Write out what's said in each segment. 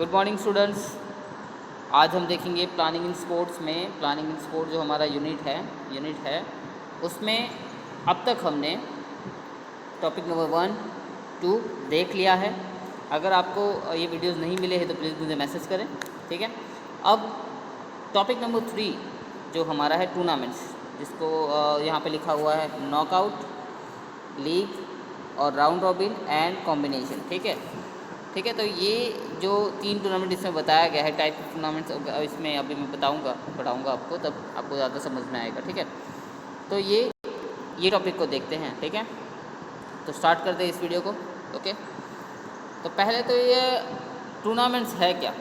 Good morning students. आज हम देखेंगे प्लानिंग इन स्पोर्ट्स में प्लानिंग इन स्पोर्ट जो हमारा यूनिट है उसमें अब तक हमने टॉपिक नंबर 1, 2 देख लिया है। अगर आपको ये वीडियोस नहीं मिले हैं तो प्लीज़ मुझे मैसेज करें, ठीक है। अब टॉपिक नंबर 3 जो हमारा है टूर्नामेंट्स, जिसको यहाँ पे लिखा हुआ है नॉकआउट, लीग और राउंड रॉबिन एंड कॉम्बिनेशन, ठीक है। तो ये जो 3 टूर्नामेंट इसमें बताया गया है, टाइप ऑफ टूर्नामेंट्स, इसमें अभी मैं पढ़ाऊँगा आपको, तब आपको ज़्यादा समझ में आएगा, ठीक है। तो ये टॉपिक को देखते हैं, ठीक है। तो स्टार्ट करते हैं इस वीडियो को, ओके। तो पहले तो ये टूर्नामेंट्स है क्या,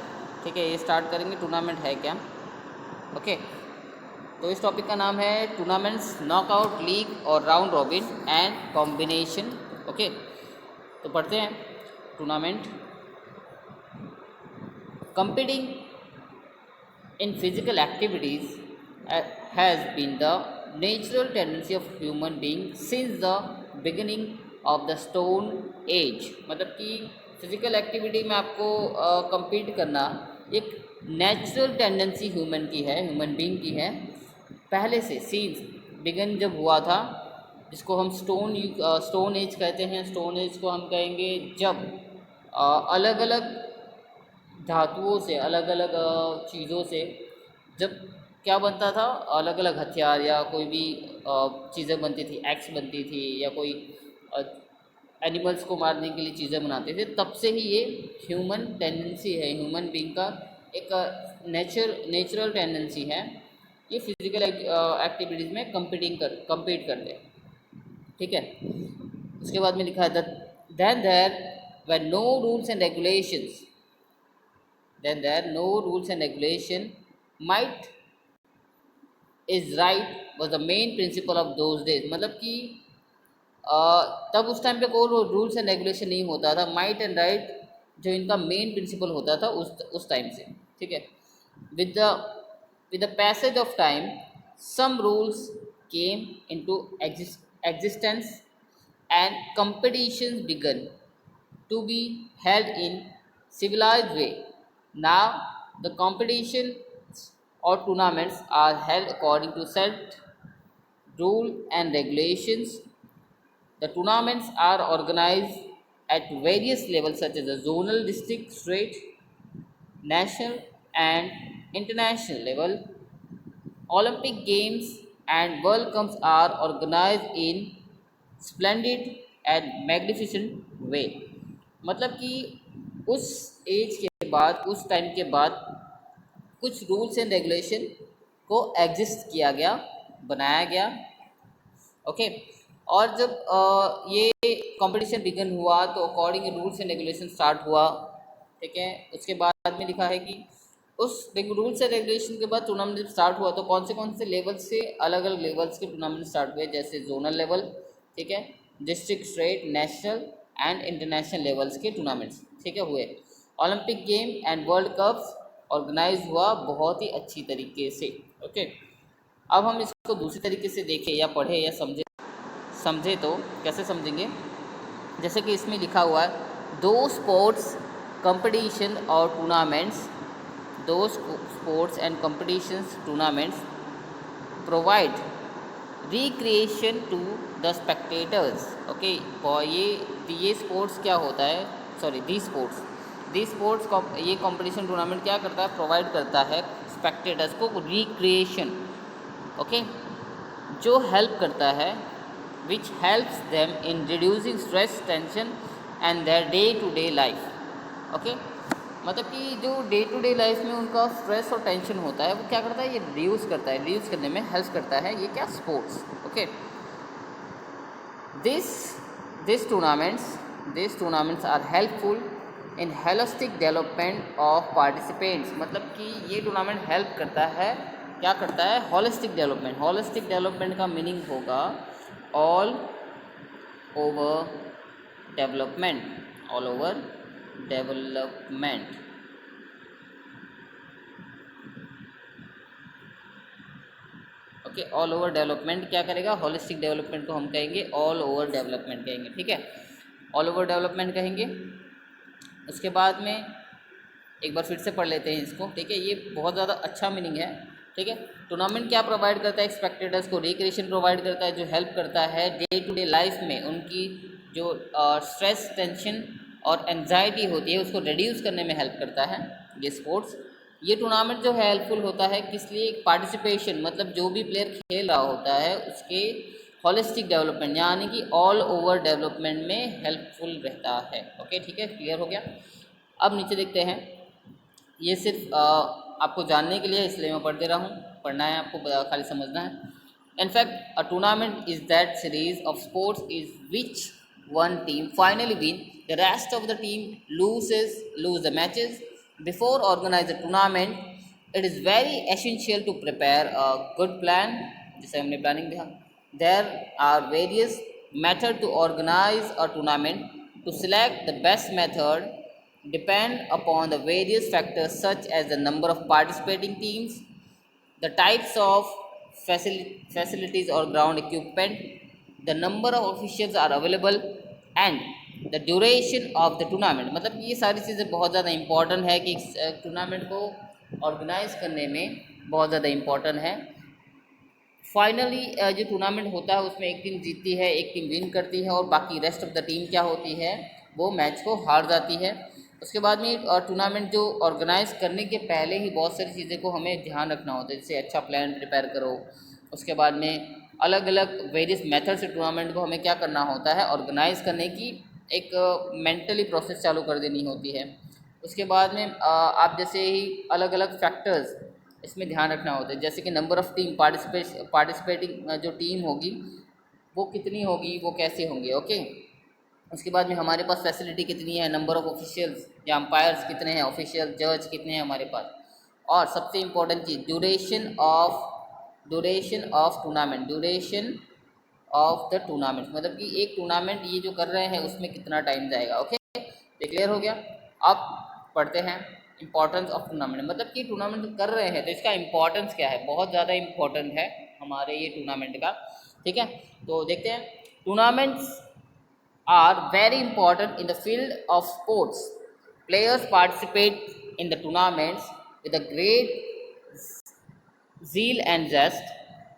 ठीक है, ये स्टार्ट करेंगे टूर्नामेंट है क्या, ओके। तो इस टॉपिक का नाम है टूर्नामेंट्स, नॉकआउट, लीग और round robin and combination, okay. तो पढ़ते हैं tournament. Competing in physical activities has been the natural tendency of human beings since the beginning of the stone age। मतलब कि फिजिकल एक्टिविटी में आपको compete करना एक नेचुरल टेंडेंसी ह्यूमन बीइंग की है पहले से। सीन्स बिगिन जब हुआ था, जिसको हम स्टोन एज कहते हैं। स्टोन एज को हम कहेंगे जब अलग अलग धातुओं से, अलग अलग चीज़ों से जब क्या बनता था, अलग अलग हथियार या कोई भी चीज़ें बनती थी, एक्स बनती थी या कोई एनिमल्स को मारने के लिए चीज़ें बनाते थे। तब से ही ये ह्यूमन टेंडेंसी है, ह्यूमन बीइंग का एक नेचुरल टेंडेंसी है। ये फिजिकल एक्टिविटीज़ में compete करते हैं, ठीक है। उसके बाद में लिखा है then there were no rules and regulations then there no rules and regulation might is right was the main principle of those days। मतलब कि तब उस टाइम पे कोई रूल्स एंड रेगुलेशन नहीं होता था। माइट एंड राइट जो इनका मेन प्रिंसिपल होता था उस टाइम से, ठीक है। With the passage of time some rules came into existence and competitions began to be held in civilized way। Now the competitions or tournaments are held according to set rule and regulations। The tournaments are organized at various levels such as the zonal, district, state, national and international level। Olympic games and World Cups are organized in splendid and magnificent way। मतलब कि उस as के बाद, उस time के बाद कुछ rules and regulation को एग्जिस्ट किया गया, बनाया गया, ओके। और जब ये कंपटीशन बिगन हुआ तो according rules and regulation start हुआ, ठीक है। उसके बाद में लिखा है कि उस रूल्स एंड रेगुलेशन के बाद टूर्नामेंट स्टार्ट हुआ तो कौन से लेवल से, अलग अलग लेवल्स के टूर्नामेंट स्टार्ट हुए, जैसे जोनल लेवल, ठीक है, district, state, national and international levels के टूर्नामेंट्स, ठीक है, हुए। Olympic game and world cups organise हुआ बहुत ही अच्छी तरीके से, ओके। अब हम इसको दूसरी तरीके से देखें या पढ़े या समझे तो कैसे समझेंगे, जैसे कि इसमें लिखा हुआ है दो स्पोर्ट्स कंपटीशन और tournaments, do sports and competitions tournaments provide recreation to the spectators, okay. ये स्पोर्ट्स क्या होता है, सॉरी दी स्पोर्ट्स ये कंपटीशन टूर्नामेंट क्या करता है, प्रोवाइड करता है स्पेक्टेटर्स को रिक्रिएशन, ओके, जो हेल्प करता है, which helps them in reducing stress, tension and their day to day life, okay. मतलब कि जो डे टू डे लाइफ में उनका स्ट्रेस और टेंशन होता है वो क्या करता है, ये रिड्यूस करता है, रिड्यूस करने में हेल्प करता है ये क्या, sports, okay. This tournaments are helpful in holistic development of participants. मतलब कि ये टूर्नामेंट हेल्प करता है, क्या करता है, होलिस्टिक डेवलपमेंट। होलिस्टिक डेवलपमेंट का मीनिंग होगा all over development, okay. All over development क्या करेगा, होलिस्टिक डेवलपमेंट को हम कहेंगे ऑल ओवर डेवलपमेंट कहेंगे, ठीक है, ऑल ओवर डेवलपमेंट कहेंगे। उसके बाद में एक बार फिर से पढ़ लेते हैं इसको, ठीक है। ये बहुत ज़्यादा अच्छा मीनिंग है, ठीक है। टूर्नामेंट क्या प्रोवाइड करता है? स्पेक्टेटर्स को रिक्रिएशन प्रोवाइड करता है, जो हेल्प करता है डे टू डे लाइफ में उनकी जो स्ट्रेस, टेंशन और एंजाइटी होती है उसको रिड्यूस करने में हेल्प करता है ये स्पोर्ट्स। ये टूर्नामेंट जो है हेल्पफुल होता है किस लिए? पार्टिसिपेशन, मतलब जो भी प्लेयर खेल रहा होता है उसके होलिस्टिक डेवलपमेंट यानी कि ऑल ओवर डेवलपमेंट में हेल्पफुल रहता है। ओके, ठीक है, क्लियर हो गया। अब नीचे देखते हैं। ये सिर्फ आपको जानने के लिए इसलिए मैं पढ़ दे रहा हूँ, पढ़ना है आपको, खाली समझना है। In fact a tournament is that series of sports is which one team finally win, the rest of the team lose the matches. Before organize a tournament, it is very essential to prepare a good plan, जैसे हमने planning देखा। There are various methods to organize a tournament. To select the best method depend upon the various factors such as the number of participating teams, the types of facilities or ground equipment, the number of officials are available and the duration of the tournament। मतलब ये सारी चीज़ें बहुत ज़्यादा important है कि tournament को organise करने में बहुत ज़्यादा इम्पॉर्टेंट है। फाइनली जो टूर्नामेंट होता है उसमें एक टीम जीतती है, एक टीम विन करती है और बाकी रेस्ट ऑफ द टीम क्या होती है, वो मैच को हार जाती है। उसके बाद में टूर्नामेंट जो ऑर्गेनाइज करने के पहले ही बहुत सारी चीज़ें को हमें ध्यान रखना होता है, जैसे अच्छा प्लान प्रिपेयर करो। उसके बाद में अलग अलग वेरियस मेथड से टूर्नामेंट को हमें क्या करना होता है, ऑर्गेनाइज करने की एक मेंटली प्रोसेस चालू कर देनी होती है। उसके बाद में आप जैसे ही अलग अलग फैक्टर्स इसमें ध्यान रखना होता है, जैसे कि नंबर ऑफ़ टीम पार्टिसिपेटिंग जो टीम होगी वो कितनी होगी, वो कैसे होंगे। ओके, उसके बाद में हमारे पास फैसिलिटी कितनी है, नंबर ऑफ़ ऑफिशियल्स या अंपायर्स कितने हैं, ऑफिशियल जज कितने हैं हमारे पास, और सबसे important cheese duration of tournament, मतलब कि एक टूर्नामेंट ये जो कर रहे हैं उसमें कितना टाइम जाएगा। ओके, ये क्लियर हो गया। अब पढ़ते हैं इम्पोर्टेंस ऑफ टूर्नामेंट, मतलब कि टूर्नामेंट कर रहे हैं तो इसका इम्पोर्टेंस क्या है, बहुत ज़्यादा इम्पोर्टेंट है हमारे ये टूर्नामेंट का, ठीक है। तो देखते हैं, tournaments are very important in the field of sports. Players participate in the tournaments with a great zeal and zest.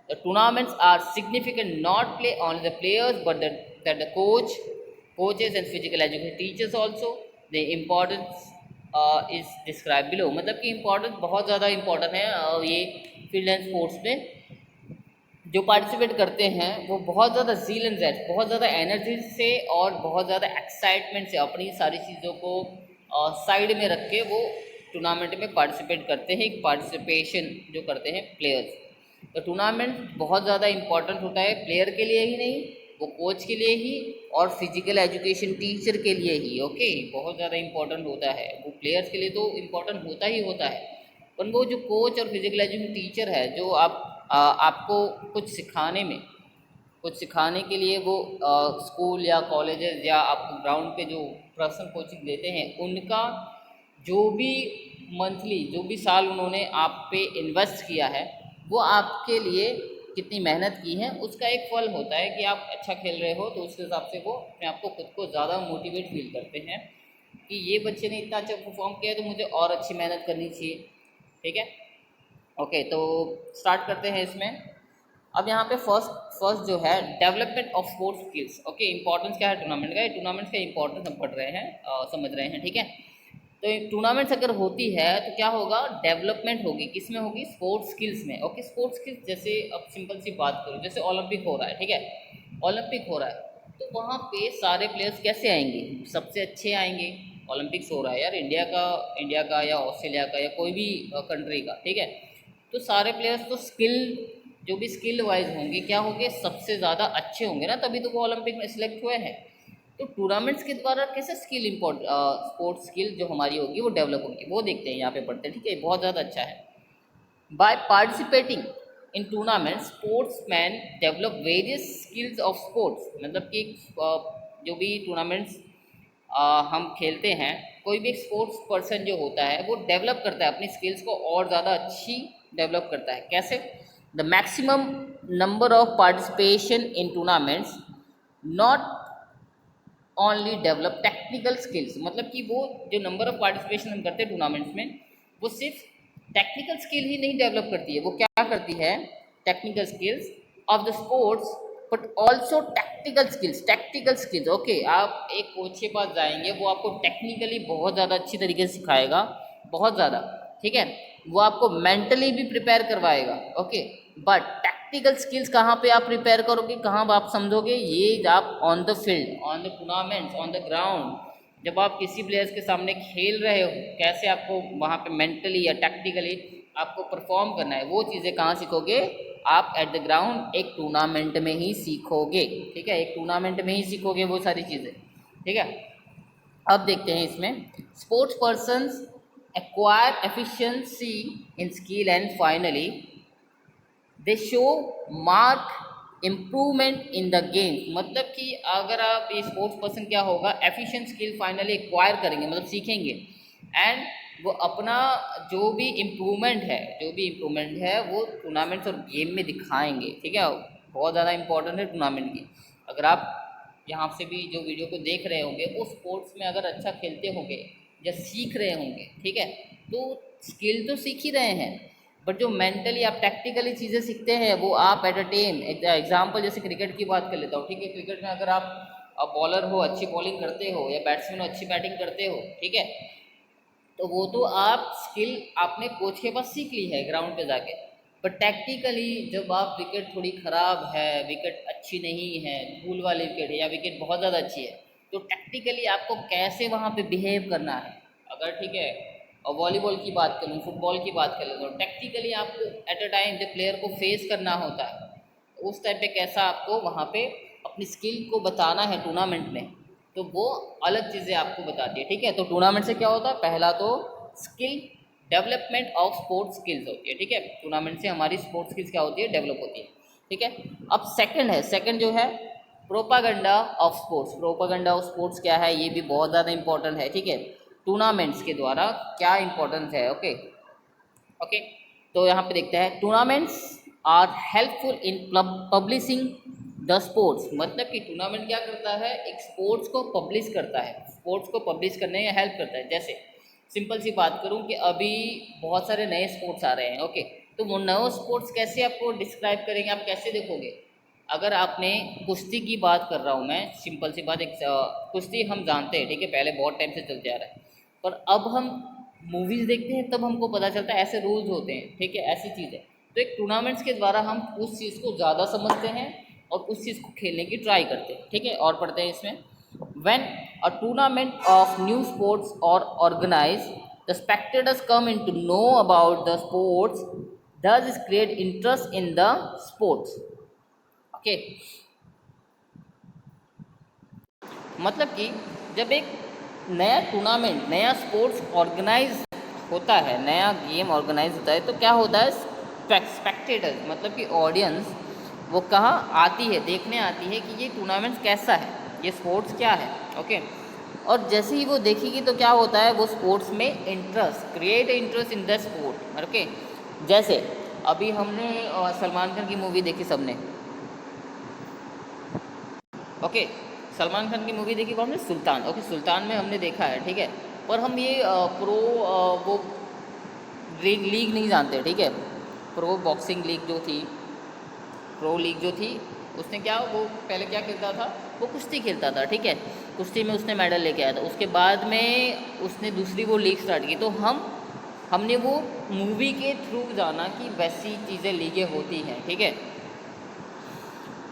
The tournaments are significant not play only the players but that the coaches and physical education teachers also. The importance is described below, मतलब कि importance बहुत ज़्यादा important है ये field and sports में जो participate करते हैं वो बहुत ज़्यादा ज़ील एंड ज़ेस्ट, बहुत ज़्यादा एनर्जी से और बहुत ज़्यादा एक्साइटमेंट से अपनी सारी चीज़ों को साइड में रख के वो टूर्नामेंट में पार्टिसिपेट करते हैं, एक पार्टिसिपेशन जो करते हैं प्लेयर्स। तो टूर्नामेंट बहुत ज़्यादा इम्पॉर्टेंट होता है प्लेयर के लिए ही नहीं, वो कोच के लिए ही और फिजिकल एजुकेशन टीचर के लिए ही। ओके, बहुत ज़्यादा इम्पॉर्टेंट होता है, वो प्लेयर्स के लिए तो इम्पॉर्टेंट होता ही होता है, पर वो जो कोच और फिजिकल एजुकेशन टीचर है जो आपको कुछ सिखाने के लिए वो स्कूल या कॉलेजेस या आपको ग्राउंड पे जो पर्सनल कोचिंग देते हैं उनका जो भी मंथली जो भी साल उन्होंने आप पे इन्वेस्ट किया है वो आपके लिए कितनी मेहनत की है उसका एक फल होता है कि आप अच्छा खेल रहे हो, तो उसके हिसाब से वो अपने आप को खुद को ज़्यादा मोटिवेट फील करते हैं कि ये बच्चे ने इतना अच्छा परफॉर्म किया है तो मुझे और अच्छी मेहनत करनी चाहिए, ठीक है। ओके, तो स्टार्ट करते हैं इसमें। अब यहाँ पे फर्स्ट जो है development of sports skills. Okay, importance क्या है टूर्नामेंट का, टूर्नामेंट्स का इंपॉर्टेंस हम पढ़ रहे हैं, समझ रहे हैं, ठीक है। तो टूर्नामेंट्स अगर होती है तो क्या होगा, डेवलपमेंट होगी, किस में होगी, स्पोर्ट्स स्किल्स में। ओके, स्पोर्ट्स स्किल्स जैसे अब सिंपल सी बात करूँ, जैसे ओलंपिक हो रहा है, ठीक है, ओलंपिक हो रहा है तो वहाँ पे सारे प्लेयर्स कैसे आएंगे, सबसे अच्छे आएंगे। ओलंपिक्स हो रहा है यार इंडिया का या ऑस्ट्रेलिया का या कोई भी कंट्री का, ठीक है, तो सारे प्लेयर्स तो जो भी स्किल वाइज होंगे क्या होंगे, सबसे ज़्यादा अच्छे होंगे ना, तभी तो वो ओलंपिक में सिलेक्ट हुए हैं। तो टूर्नामेंट्स के द्वारा कैसे स्पोर्ट्स स्किल जो हमारी होगी वो डेवलप होगी, वो देखते हैं, यहाँ पे पढ़ते हैं, ठीक है, बहुत ज़्यादा अच्छा है। By participating in tournament sportsman develop various skills of sports, मतलब कि जो भी टूर्नामेंट्स हम खेलते हैं, कोई भी स्पोर्ट्स पर्सन जो होता है वो डेवलप करता है अपनी स्किल्स को और ज़्यादा अच्छी डेवलप करता है। कैसे, the maximum number of participation in tournaments not only develop technical skills, मतलब कि वो जो नंबर ऑफ पार्टिसिपेशन हम करते हैं टूर्नामेंट्स में, वो सिर्फ टेक्निकल स्किल ही नहीं डेवलप करती है, वो क्या करती है, technical skills of the sports but also tactical skills. Okay, आप एक कोच के पास जाएंगे, वो आपको टेक्निकली बहुत ज़्यादा अच्छी तरीके से सिखाएगा, बहुत ज़्यादा, ठीक है, वो आपको मेंटली भी प्रिपेयर करवाएगा। ओके, बट टैक्टिकल स्किल्स कहाँ पे आप प्रिपेयर करोगे, कहाँ आप समझोगे, ये आप on the field, on the tournaments, on the ground, जब आप किसी प्लेयर्स के सामने खेल रहे हो, कैसे आपको वहाँ पे मेंटली या टैक्टिकली आपको परफॉर्म करना है, वो चीज़ें कहाँ सीखोगे, आप एट द ग्राउंड एक टूर्नामेंट में ही सीखोगे। ठीक है, एक टूर्नामेंट में ही सीखोगे वो सारी चीज़ें। ठीक है, अब देखते हैं इसमें, sports persons acquire efficiency in skill and finally they show mark improvement in the game. मतलब कि अगर आप ये स्पोर्ट्स पर्सन क्या होगा, एफिशिएंट स्किल फाइनली एक्वायर करेंगे, मतलब सीखेंगे, एंड वो अपना जो भी इम्प्रूवमेंट है वो टूर्नामेंट्स और गेम में दिखाएंगे। ठीक है, बहुत ज़्यादा इंपॉर्टेंट है टूर्नामेंट की। अगर आप यहाँ से भी जो वीडियो को देख रहे होंगे, वो स्पोर्ट्स में अगर अच्छा खेलते होंगे या सीख रहे होंगे, ठीक है, तो स्किल तो सीख ही रहे हैं, बट जो मेंटली आप टैक्टिकली चीज़ें सीखते हैं वो आप एट अ टाइम, एग्जाम्पल जैसे क्रिकेट की बात कर लेता हूँ। ठीक है, क्रिकेट में अगर आप बॉलर हो, अच्छी बॉलिंग करते हो, या बैट्समैन हो, अच्छी बैटिंग करते हो, ठीक है, तो वो तो आप स्किल आपने कोच के पास सीख ली है ग्राउंड पे जाके। बट टैक्टिकली जब आप विकेट थोड़ी ख़राब है, विकेट अच्छी नहीं है, धूल वाली विकेट है, या विकेट बहुत ज़्यादा अच्छी है, तो टैक्टिकली आपको कैसे वहाँ पे बिहेव करना है। अगर ठीक है, और वॉलीबॉल की बात करूँ, फुटबॉल की बात कर लेता हूँ, टैक्टिकली आपको एट अ टाइम जब प्लेयर को फेस करना होता है, तो उस टाइम पे कैसा आपको वहाँ पे अपनी स्किल को बताना है टूर्नामेंट में, तो वो अलग चीज़ें आपको बताती है। ठीक है, तो टूर्नामेंट से क्या होता है, पहला तो skill development of sports skills होती है। ठीक है, टूर्नामेंट से हमारी स्पोर्ट्स स्किल्स क्या होती है, डेवलप होती है। ठीक है, अब सेकंड जो है propaganda of sports. Propaganda of sports क्या है, ये भी बहुत ज़्यादा इंपॉर्टेंट है। ठीक है, टूर्नामेंट्स के द्वारा क्या इंपॉर्टेंस है। ओके ओके, तो यहाँ पे देखते हैं, tournaments are helpful in publishing the sports. मतलब कि टूर्नामेंट क्या करता है, एक स्पोर्ट्स को पब्लिश करता है, स्पोर्ट्स को पब्लिश करने में हेल्प करता है। जैसे सिंपल सी बात करूं कि अभी बहुत सारे नए स्पोर्ट्स आ रहे हैं। ओके, तो वो नए स्पोर्ट्स कैसे आपको डिस्क्राइब करेंगे, आप कैसे देखोगे। अगर आपने कुश्ती की बात कर रहा हूँ मैं, सिंपल सी बात, एक कुश्ती हम जानते हैं, ठीक है, पहले बहुत टाइम से चलते आ रहा है, पर अब हम मूवीज़ देखते हैं तब हमको पता चलता है ऐसे रूल्स होते हैं। ठीक है, ऐसी चीज़ है। तो एक टूर्नामेंट्स के द्वारा हम उस चीज़ को ज़्यादा समझते हैं और उस चीज़ को खेलने की ट्राई करते हैं। ठीक है, और पढ़ते हैं इसमें, when a tournament of new sports are organise the spectators come in to know about the sports does is create interest in the sports। Okay, मतलब कि जब एक नया टूर्नामेंट, नया स्पोर्ट्स ऑर्गेनाइज होता है, नया गेम ऑर्गेनाइज होता है, तो क्या होता है, स्पेक्टेटर्स मतलब कि ऑडियंस वो कहाँ आती है, देखने आती है कि ये टूर्नामेंट कैसा है, ये स्पोर्ट्स क्या है। ओके, और जैसे ही वो देखेगी तो क्या होता है, वो स्पोर्ट्स में interest, create interest in the sport. Okay, जैसे अभी हमने सलमान खान की मूवी देखी सबने। ओके, सलमान खान की मूवी देखी कौन ने, सुल्तान। ओके, सुल्तान में हमने देखा है, ठीक है, पर हम ये प्रो वो लीग नहीं जानते। ठीक है, प्रो बॉक्सिंग लीग जो थी, प्रो लीग जो थी, उसने क्या, वो पहले क्या खेलता था, वो कुश्ती खेलता था। ठीक है, कुश्ती में उसने मेडल लेके आया था, उसके बाद में उसने दूसरी वो लीग स्टार्ट की, तो हमने वो मूवी के थ्रू जाना कि वैसी चीज़ें लीगें होती हैं। ठीक है,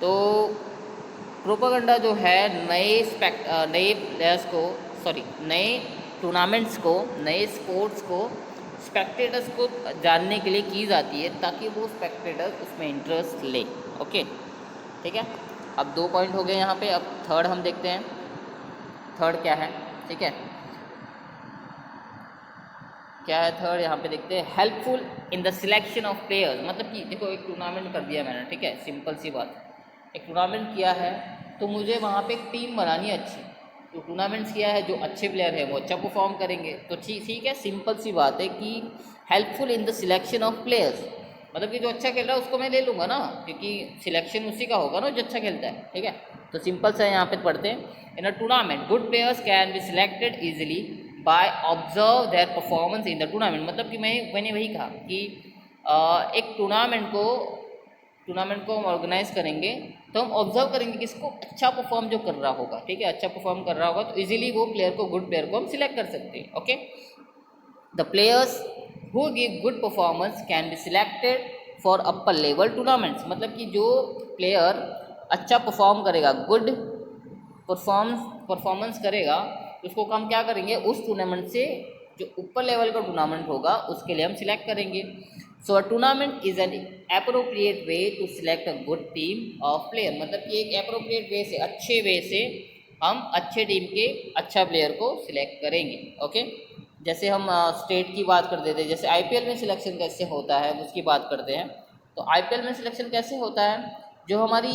तो प्रोपागंडा जो है नए प्लेयर्स को, सॉरी नए टूर्नामेंट्स को, नए स्पोर्ट्स को स्पेक्टेटर्स को जानने के लिए की जाती है, ताकि वो स्पेक्टेटर्स उसमें इंटरेस्ट ले। ओके, ठीक है, अब 2 पॉइंट हो गए यहाँ पे। अब थर्ड हम देखते हैं, थर्ड क्या है। ठीक है, क्या है थर्ड, यहाँ पे देखते हैं, helpful in the selection of players. मतलब कि देखो, एक टूर्नामेंट कर दिया मैंने, ठीक है, सिंपल सी बात, एक टूर्नामेंट किया है, तो मुझे वहाँ पे एक टीम बनानी है अच्छी। तो टूर्नामेंट्स किया है, जो अच्छे प्लेयर है वो अच्छा परफॉर्म करेंगे, तो ठीक है, सिंपल सी बात है कि helpful in the selection of players, मतलब कि जो अच्छा खेल रहा है उसको मैं ले लूँगा ना, क्योंकि सिलेक्शन उसी का होगा ना जो अच्छा खेलता है। ठीक है, तो सिंपल सा यहाँ पे पढ़ते हैं, in a tournament good players can be selected easily by observe their performance in the tournament. मतलब कि मैंने वही कहा कि एक टूर्नामेंट को हम ऑर्गेनाइज करेंगे तो हम ऑब्जर्व करेंगे कि इसको अच्छा परफॉर्म जो कर रहा होगा, ठीक है, अच्छा परफॉर्म कर रहा होगा तो इजीली वो प्लेयर को, गुड प्लेयर को हम सिलेक्ट कर सकते हैं। Okay, the players who give good performance can be selected for upper level tournaments. मतलब कि जो प्लेयर अच्छा परफॉर्म करेगा, गुड परफॉर्मेंस करेगा, तो उसको हम क्या करेंगे, उस टूर्नामेंट से जो ऊपर लेवल का टूर्नामेंट होगा उसके लिए हम सिलेक्ट करेंगे। So a tournament is an appropriate way to select a good team of player. मतलब कि एक एप्रोप्रिएट वे से, अच्छे वे से हम अच्छे टीम के अच्छा प्लेयर को सिलेक्ट करेंगे। ओके, जैसे हम स्टेट की बात कर देते हैं, जैसे आईपीएल में सिलेक्शन कैसे होता है उसकी बात करते हैं। तो आईपीएल में सिलेक्शन कैसे होता है, जो हमारी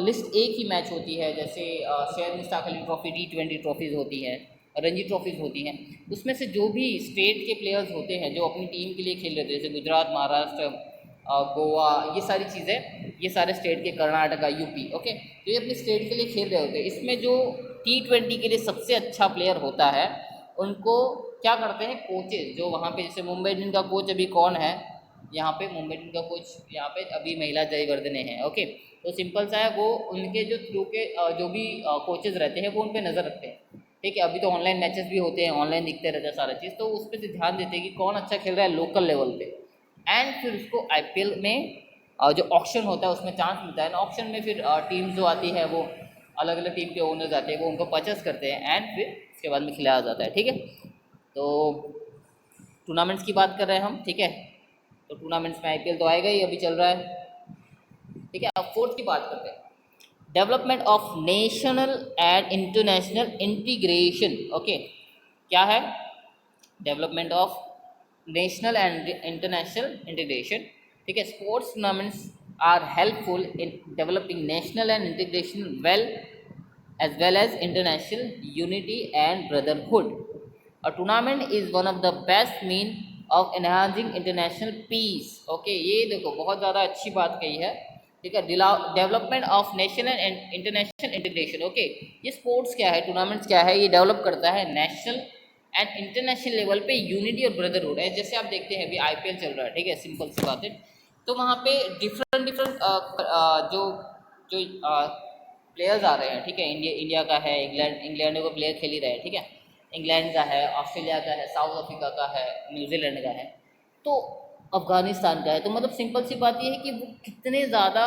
लिस्ट एक ही मैच होती है, जैसे शेर Mushtaq Ali trophy, T20 trophies होती हैं, रणजी ट्रॉफीज़ होती हैं, उसमें से जो भी स्टेट के प्लेयर्स होते हैं जो अपनी टीम के लिए खेल रहे थे, जैसे गुजरात, महाराष्ट्र, गोवा, ये सारी चीज़ें, ये सारे स्टेट के, कर्नाटका, यूपी, ओके, तो ये अपने स्टेट के लिए खेल रहे होते हैं। इसमें जो T20 के लिए सबसे अच्छा प्लेयर होता है उनको क्या करते हैं, कोचेज जो वहाँ पे, जैसे मुंबई इंडियंस का कोच अभी कौन है यहाँ पे, मुंबई इंडियंस का कोच यहाँ पे अभी महिला जयवर्धने हैं। ओके, तो सिंपल सा है, वो उनके जो थ्रू के जो भी कोचेज रहते हैं वो उन पर नज़र रखते हैं। ठीक है, अभी तो ऑनलाइन मैचेस भी होते हैं, ऑनलाइन दिखते रहता है सारा चीज़, तो उस पर से ध्यान देते हैं कि कौन अच्छा खेल रहा है लोकल लेवल पे, एंड फिर उसको आईपीएल में जो ऑक्शन होता है उसमें चांस मिलता है ना, ऑक्शन में फिर टीम जो आती है वो अलग अलग टीम के ओनर्स आते हैं, वो उनको परचेस करते हैं एंड फिर उसके बाद में खिलाया जाता है। ठीक है, तो टूर्नामेंट्स की बात कर रहे हैं हम, ठीक है, तो टूर्नामेंट्स में आईपीएल तो आएगा ही, अभी चल रहा है। ठीक है, अब फोर्थ की बात करते हैं, development of national and international integration. Okay, क्या है development of national and international integration? ठीक है, sports tournaments are helpful in developing national and integration well as well as international unity and brotherhood. A tournament is one of the best mean of enhancing international peace. Okay, ये देखो बहुत ज़्यादा अच्छी बात कही है। ठीक है, development of national and international integration. Okay, ये स्पोर्ट्स क्या है, टूर्नामेंट्स क्या है, ये डेवलप करता है नेशनल एंड इंटरनेशनल लेवल पे यूनिटी और ब्रदरहुड है। जैसे आप देखते हैं अभी आईपीएल चल रहा है, ठीक है, सिंपल सी बात है, तो वहाँ पे डिफरेंट जो जो प्लेयर्स आ रहे हैं, ठीक है, इंडिया का है, इंग्लैंड को प्लेयर खेल ही रहे हैं, ठीक है, इंग्लैंड का है, ऑस्ट्रेलिया का है, साउथ अफ्रीका का है, न्यूजीलैंड का है, तो अफगानिस्तान का है। तो मतलब सिंपल सी बात ये है कि वो कितने ज़्यादा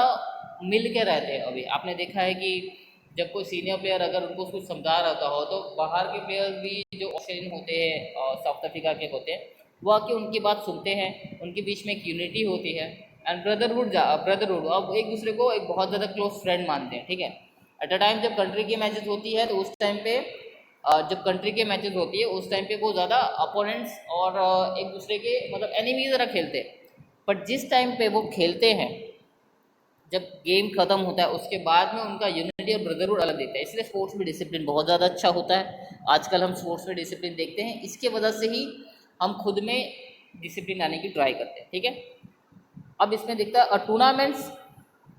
मिल के रहते हैं। अभी आपने देखा है कि जब कोई सीनियर प्लेयर अगर उनको कुछ समझा रहता हो तो बाहर के प्लेयर्स भी जो ऑस्ट्रेलियन होते हैं और साउथ अफ्रीका के होते हैं वो आके उनकी बात सुनते हैं, उनके बीच में एक यूनिटी होती है एंड ब्रदरहुड अब एक दूसरे को एक बहुत ज़्यादा क्लोज फ्रेंड मानते हैं। ठीक है, एट अ टाइम जब कंट्री की मैचेस होती है तो उस टाइम पे जब कंट्री के मैचेस होती है उस टाइम पे वो ज़्यादा अपोनेंट्स और एक दूसरे के मतलब एनिमी ज़रा खेलते हैं, बट जिस टाइम पे वो खेलते हैं, जब गेम ख़त्म होता है उसके बाद में उनका यूनिटी और ब्रदरहुड अलग देता है। इसलिए स्पोर्ट्स में डिसिप्लिन बहुत ज़्यादा अच्छा होता है। आजकल हम स्पोर्ट्स में डिसिप्लिन देखते हैं, इसके वजह से ही हम खुद में डिसिप्लिन लाने की ट्राई करते हैं। ठीक है, अब इसमें दिखता है a tournaments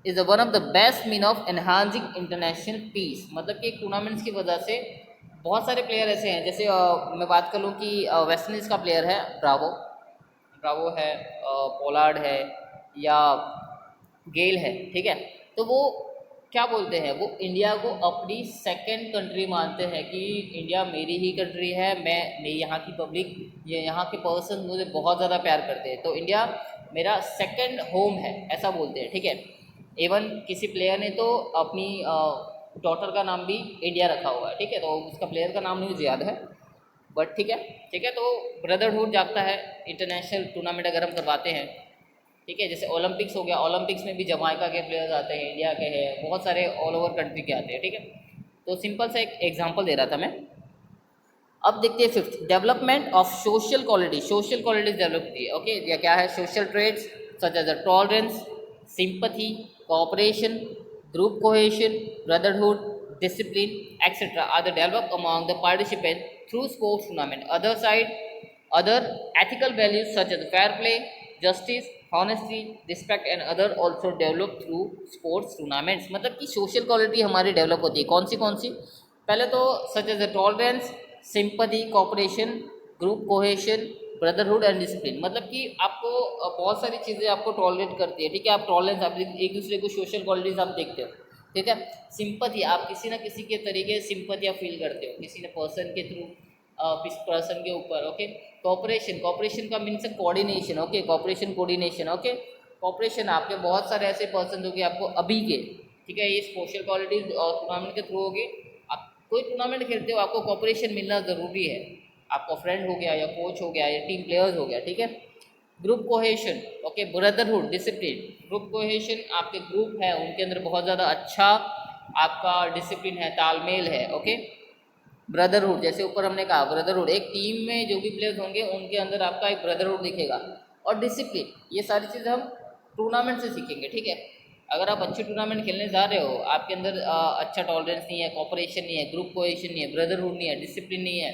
is one of the best mean of enhancing international peace. मतलब कि टूर्नामेंट्स की वजह से बहुत सारे प्लेयर ऐसे हैं, जैसे मैं बात कर लूँ कि वेस्ट इंडीज़ का प्लेयर है ब्रावो है, पोलार्ड है या गेल है, ठीक है, तो वो क्या बोलते हैं, वो इंडिया को अपनी सेकंड कंट्री मानते हैं कि इंडिया मेरी ही कंट्री है, मैं यहाँ की पब्लिक, ये यहाँ के पर्सन मुझे बहुत ज़्यादा प्यार करते हैं, तो इंडिया मेरा सेकंड होम है, ऐसा बोलते हैं। ठीक है, इवन किसी प्लेयर ने तो अपनी डॉटर का नाम भी इंडिया रखा हुआ है। ठीक है, तो उसका प्लेयर का नाम नहीं मुझे याद है, बट ठीक है, तो ब्रदरहुड जागता है। इंटरनेशनल टूर्नामेंट अगर हम करवाते हैं, ठीक है, जैसे ओलंपिक्स हो गया, ओलंपिक्स में भी जमाइका के प्लेयर्स आते हैं, इंडिया के हैं, बहुत सारे ऑल ओवर कंट्री के आते हैं। ठीक है, तो सिंपल सा एक एग्जांपल दे रहा था मैं। अब देखते हैं fifth, development of social qualities develop होती है। ओके, यह क्या है, social traits such as a tolerance, sympathy, cooperation, group cohesion, brotherhood, discipline, etc. are the developed among the participants through sports tournament. Other ethical values such as fair play, justice, honesty, respect and other also develop through sports tournaments. मतलब कि social quality हमारी develop होती है। कौन सी? पहले तो such as a tolerance, sympathy, cooperation, group cohesion, brotherhood and discipline. मतलब कि आपको बहुत सारी चीज़ें आपको टॉलरेट करती है, ठीक है। आप टॉलरेंस, आप एक दूसरे को सोशल क्वालिटीज आप देखते हो, ठीक है। सिंपैथी, आप किसी ना किसी के तरीके से सिंपैथी आप फील करते हो किसी ने पर्सन के थ्रू, किस पर्सन के ऊपर, ओके। कॉपरेशन का means coordination, okay. Coordination, okay. Cooperation, आपके बहुत सारे ऐसे पर्सन हो गए आपको अभी के, ठीक है, ये सोशल क्वालिटीज और टूर्नामेंट के थ्रू होगी। आप कोई टूर्नामेंट खेलते हो, आपको कॉपरेशन मिलना ज़रूरी है। आपका फ्रेंड हो गया या कोच हो गया या टीम प्लेयर्स हो गया, ठीक है। Group cohesion, okay. Brotherhood, discipline. Group cohesion, आपके ग्रुप है उनके अंदर बहुत ज़्यादा अच्छा आपका डिसिप्लिन है, तालमेल है, ओके। ब्रदरहुड, जैसे ऊपर हमने कहा ब्रदरहुड, एक टीम में जो भी प्लेयर्स होंगे उनके अंदर आपका एक ब्रदरहुड दिखेगा। और डिसिप्लिन, ये सारी चीज़ें हम टूर्नामेंट से सीखेंगे, ठीक है। अगर आप अच्छे टूर्नामेंट खेलने जा रहे हो, आपके अंदर अच्छा टॉलरेंस नहीं है, कॉपरेशन नहीं है, ग्रुप कोहेशन नहीं है, ब्रदरहुड नहीं है, डिसिप्लिन नहीं है,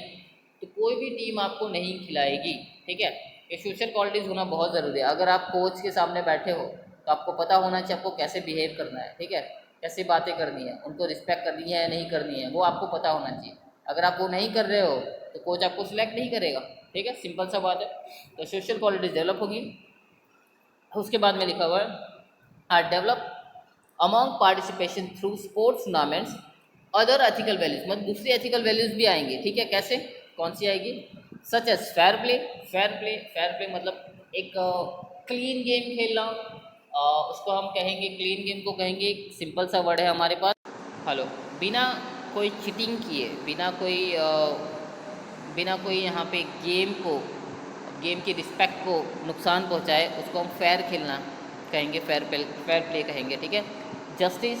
तो कोई भी टीम आपको नहीं खिलाएगी, ठीक है। ये सोशल क्वालिटीज़ होना बहुत ज़रूरी है। अगर आप कोच के सामने बैठे हो तो आपको पता होना चाहिए आपको कैसे बिहेव करना है, ठीक है, कैसे बातें करनी है, उनको रिस्पेक्ट करनी है या नहीं करनी है, वो आपको पता होना चाहिए। अगर आप वो नहीं कर रहे हो तो कोच आपको सिलेक्ट नहीं करेगा, ठीक है, सिंपल सा बात है। तो सोशल क्वालिटीज डेवलप होगी। उसके बाद में लिखा हुआ है are develop among participation through sports tournaments other ethical values. मतलब दूसरी एथिकल वैल्यूज भी आएंगी, ठीक है। कैसे, कौन सी आएगी? सच एज फेयर प्ले मतलब एक क्लीन गेम खेलना, उसको हम कहेंगे, क्लीन गेम को कहेंगे, एक सिंपल सा वर्ड है हमारे पास, हेलो। बिना कोई चीटिंग किए, बिना कोई यहाँ पे गेम की रिस्पेक्ट को नुकसान पहुँचाए, उसको हम फेयर खेलना कहेंगे, फेयर प्ले कहेंगे, ठीक है। जस्टिस,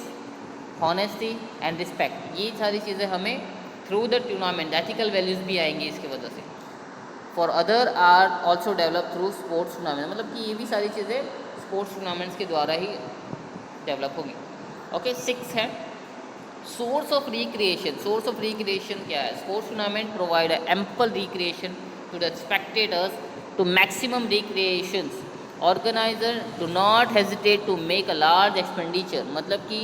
हॉनेस्टी एंड रिस्पेक्ट, ये सारी चीज़ें हमें through the tournament, ethical values भी आएंगी इसकी वजह से। For other are also develop through sports tournament, मतलब कि ये भी सारी चीज़ें स्पोर्ट्स टूर्नामेंट्स के द्वारा ही डेवलप होगी, ओके। 6 है सोर्स ऑफ रिक्रिएशन क्या है? Sports tournament provide ample recreation to the spectators to maximum recreations. Organiser do not hesitate to make a large expenditure. मतलब कि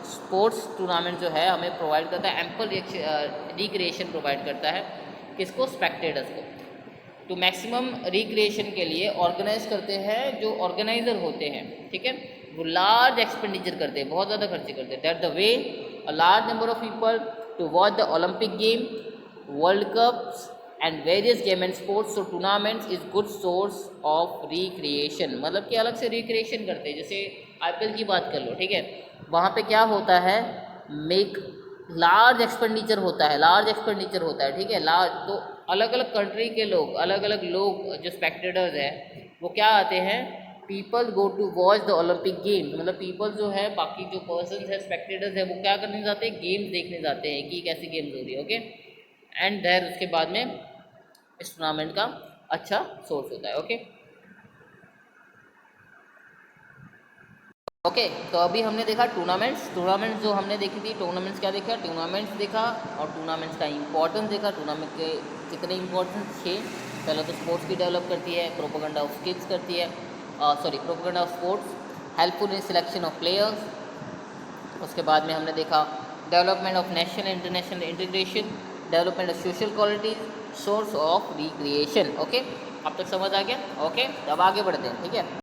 स्पोर्ट्स टूर्नामेंट जो है हमें प्रोवाइड करता है एम्पल रिक्रिएशन प्रोवाइड करता है, किसको? स्पेक्टेटर्स को। टू मैक्सिमम रिक्रिएशन के लिए ऑर्गेनाइज करते हैं जो ऑर्गेनाइजर होते हैं, ठीक है, वो लार्ज एक्सपेंडिचर करते हैं, बहुत ज़्यादा खर्चे करते हैं। That the way a large number of people to watch the Olympic game, world cups and various game and sports तो tournaments is good source of recreation. मतलब कि अलग से रिक्रिएशन करते हैं। जैसे IPL की बात कर लो, ठीक है, वहाँ पे क्या होता है, मेक लार्ज एक्सपेंडिचर होता है, ठीक है, लार्ज। तो अलग अलग कंट्री के लोग, अलग अलग लोग जो स्पेक्टेटर्स हैं वो क्या आते हैं, people go to watch the Olympic games. मतलब पीपल जो है, बाकी जो पर्सन है, स्पेक्टेटर्स है, वो क्या करने जाते हैं, गेम्स देखने जाते हैं कि कैसी गेम्स हो रही है, ओके। एंड देयर उसके बाद में इस टूर्नामेंट का अच्छा सोर्स होता है, ओके। ओके, तो अभी हमने देखा टूर्नामेंट्स जो हमने देखी थी, टूर्नामेंट्स क्या देखा, टूर्नामेंट्स देखा और टूर्नामेंट्स का इंपॉर्टेंस देखा। टूर्नामेंट के कितने इंपॉर्टेंस थे? पहले तो स्पोर्ट्स की डेवलप करती है, प्रोपेगेंडा ऑफ स्किल्स करती है, propaganda of sports, helpful in selection of players. उसके बाद में हमने देखा development of national international integration, development of social qualities, source of recreation, okay. अब तक समझ आ गया? ओके, अब आगे बढ़ते हैं, ठीक है।